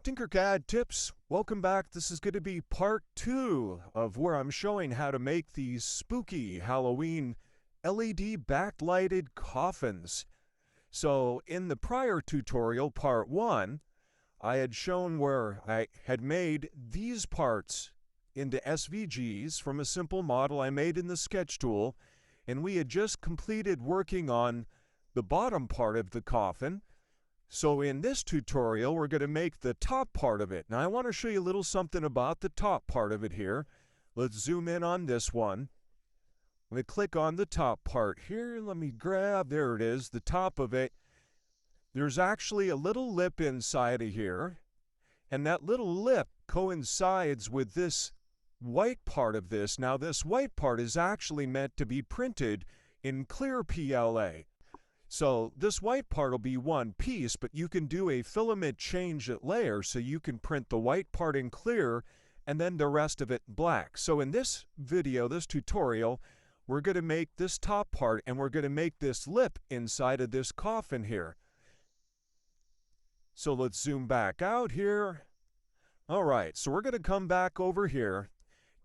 TinkerCAD tips. Welcome back. This is going to be part 2 of where I'm showing how to make these spooky Halloween LED backlighted coffins. So in the prior tutorial, part 1, I had shown where I had made these parts into SVGs from a simple model I made in the sketch tool, and we had just completed working on the bottom part of the coffin. So in this tutorial, we're going to make the top part of it. Now I want to show you a little something about the top part of it here. Let's zoom in on this one. I'm going to click on the top part here. Let me grab, there it is, the top of it. There's actually a little lip inside of here, and that little lip coincides with this white part of this. Now this white part is actually meant to be printed in clear PLA. So this white part will be one piece, but you can do a filament change at layer, so you can print the white part in clear and then the rest of it in black. So in this video, this tutorial, we're going to make this top part and we're going to make this lip inside of this coffin here. So let's zoom back out here. All right, so we're going to come back over here.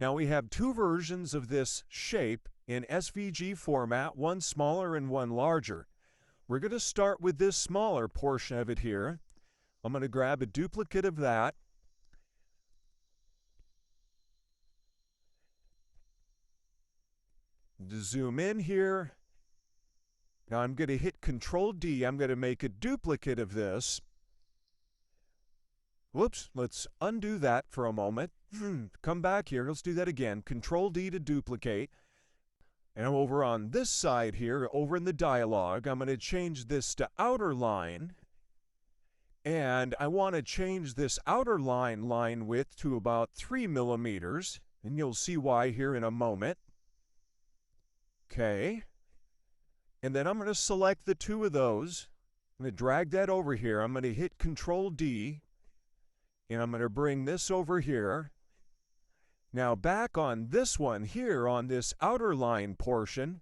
Now we have two versions of this shape in SVG format, one smaller and one larger. We're going to start with this smaller portion of it here. I'm going to grab a duplicate of that. To zoom in here. Now I'm going to hit Control D. I'm going to make a duplicate of this. Whoops, let's undo that for a moment. Come back here. Let's do that again. Control D to duplicate. And over on this side here, over in the dialog, I'm going to change this to outer line. And I want to change this outer line width to about 3 millimeters. And you'll see why here in a moment. Okay. And then I'm going to select the two of those. I'm going to drag that over here. I'm going to hit Control D. And I'm going to bring this over here. Now back on this one here, on this outer line portion,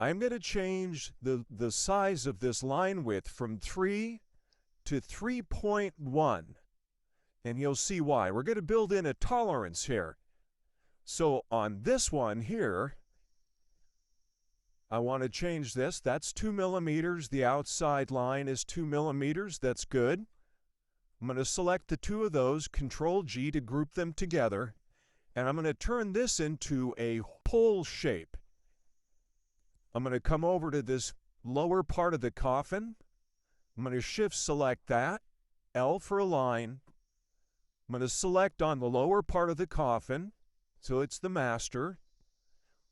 I'm going to change the size of this line width from 3 to 3.1. And you'll see why. We're going to build in a tolerance here. So on this one here, I want to change this. That's 2 millimeters. The outside line is 2 millimeters. That's good. I'm going to select the two of those, Control G to group them together. And I'm going to turn this into a pole shape. I'm going to come over to this lower part of the coffin. I'm going to shift select that, L for align. I'm going to select on the lower part of the coffin, so it's the master.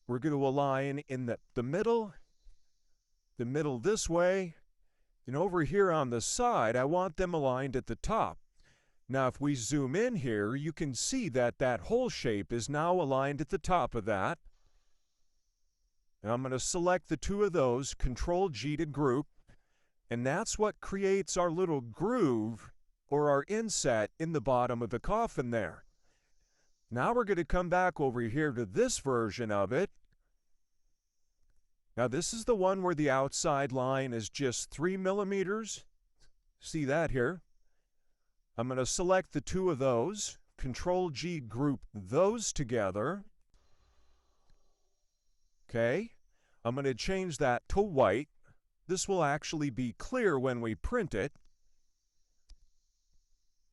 We're going to align in the middle this way. And over here on the side, I want them aligned at the top. Now if we zoom in here, you can see that that whole shape is now aligned at the top of that. And I'm going to select the two of those, Control G to group, and that's what creates our little groove or our inset in the bottom of the coffin there. Now we're going to come back over here to this version of it. Now this is the one where the outside line is just 3 millimeters. See that here? I'm going to select the two of those, Control G, group those together. Okay, I'm going to change that to white. This will actually be clear when we print it.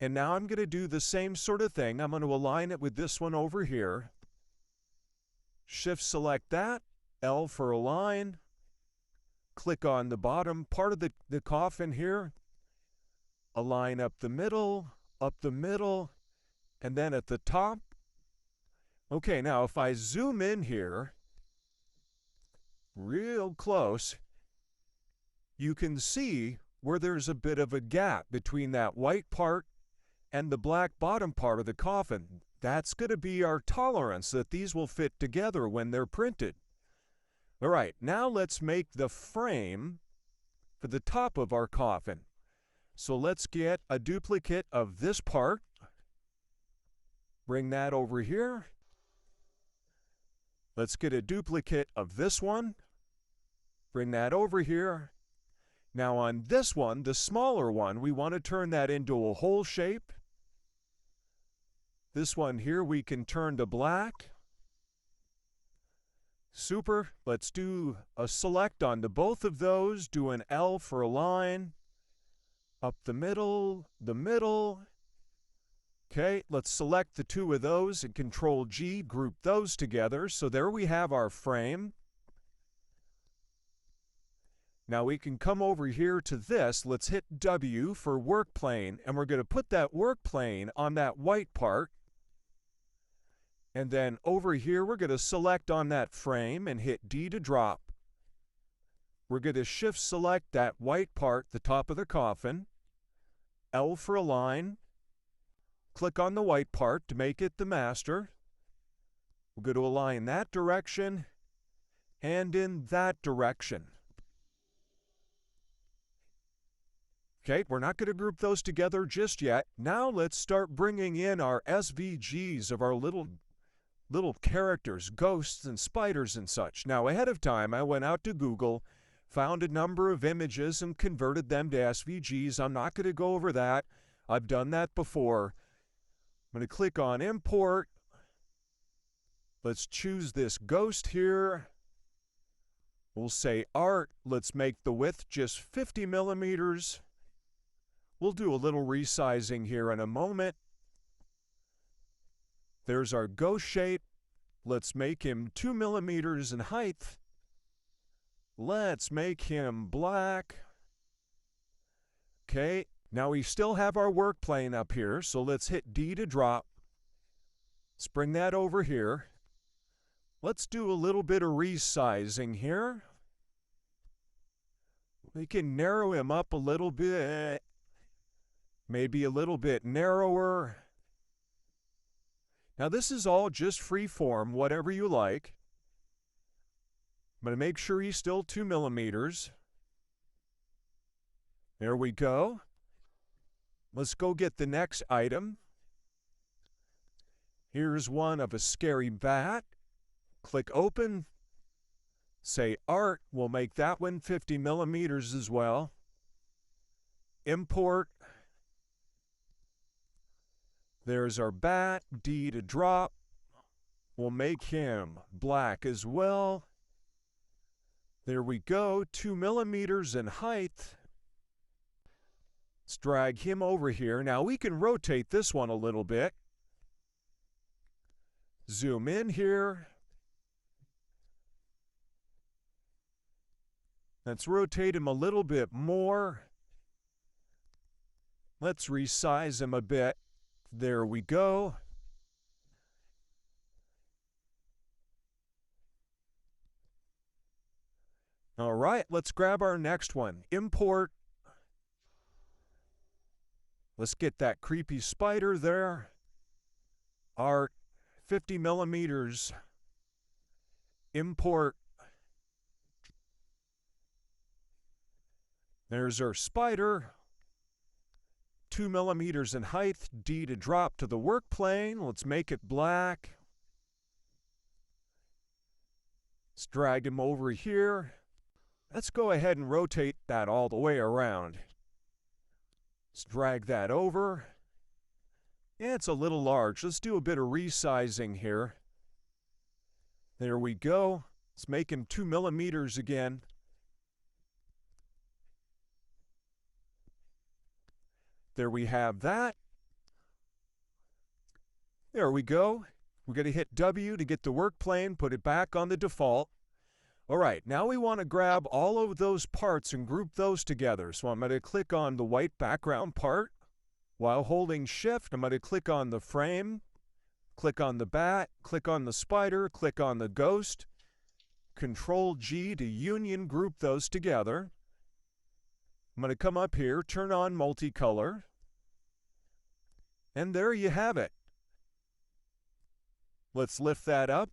And now I'm going to do the same sort of thing. I'm going to align it with this one over here. Shift select that, L for align. Click on the bottom part of the coffin here. Align up the middle, and then at the top. Okay, now if I zoom in here, real close, you can see where there's a bit of a gap between that white part and the black bottom part of the coffin. That's going to be our tolerance that these will fit together when they're printed. All right, now let's make the frame for the top of our coffin. So let's get a duplicate of this part. Bring that over here. Let's get a duplicate of this one. Bring that over here. Now on this one, the smaller one, we want to turn that into a hole shape. This one here we can turn to black. Super. Let's do a select onto both of those. Do an L for a line. Up the middle. Okay, let's select the two of those and Control G, group those together. So there we have our frame. Now we can come over here to this. Let's hit W for work plane, and we're going to put that work plane on that white part. And then over here, we're going to select on that frame and hit D to drop. We're going to shift select that white part, the top of the coffin. L for a line. Click on the white part to make it the master. We're going to align that direction and in that direction. Okay, we're not going to group those together just yet. Now let's start bringing in our SVGs of our little characters, ghosts and spiders and such. Now ahead of time, I went out to Google, found a number of images and converted them to SVGs. I'm not going to go over that. I've done that before. I'm going to click on Import. Let's choose this ghost here. We'll say Art. Let's make the width just 50 millimeters. We'll do a little resizing here in a moment. There's our ghost shape. Let's make him 2 millimeters in height. Let's make him black. Okay, now we still have our work plane up here, so let's hit D to drop. Let's bring that over here. Let's do a little bit of resizing here. We can narrow him up a little bit. Maybe a little bit narrower. Now this is all just free form, whatever you like. I'm going to make sure he's still 2 millimeters. There we go. Let's go get the next item. Here's one of a scary bat. Click open. Say Art. We'll make that one 50 millimeters as well. Import. There's our bat. D to drop. We'll make him black as well. There we go. 2 millimeters in height. Let's drag him over here. Now we can rotate this one a little bit. Zoom in here. Let's rotate him a little bit more. Let's resize him a bit. There we go. All right, let's grab our next one. Import. Let's get that creepy spider there. Art, 50 millimeters. Import. There's our spider. 2 millimeters in height. D to drop to the work plane. Let's make it black. Let's drag him over here. Let's go ahead and rotate that all the way around. Let's drag that over. Yeah, it's a little large. Let's do a bit of resizing here. There we go. Let's make him 2 millimeters again. There we have that. There we go. We're going to hit W to get the work plane, put it back on the default. All right, now we want to grab all of those parts and group those together. So I'm going to click on the white background part. While holding Shift, I'm going to click on the frame, click on the bat, click on the spider, click on the ghost. Control G to union group those together. I'm going to come up here, turn on multicolor. And there you have it. Let's lift that up.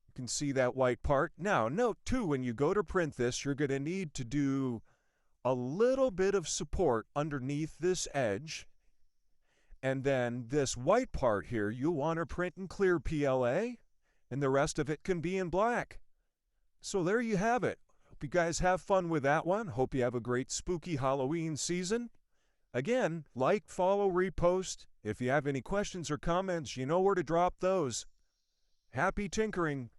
You can see that white part. Now, note too, when you go to print this, you're going to need to do a little bit of support underneath this edge. And then this white part here, you'll want to print in clear PLA, and the rest of it can be in black. So there you have it. Hope you guys have fun with that one. Hope you have a great spooky Halloween season. Again, like, follow, repost, If you have any questions or comments, you know where to drop those. Happy tinkering!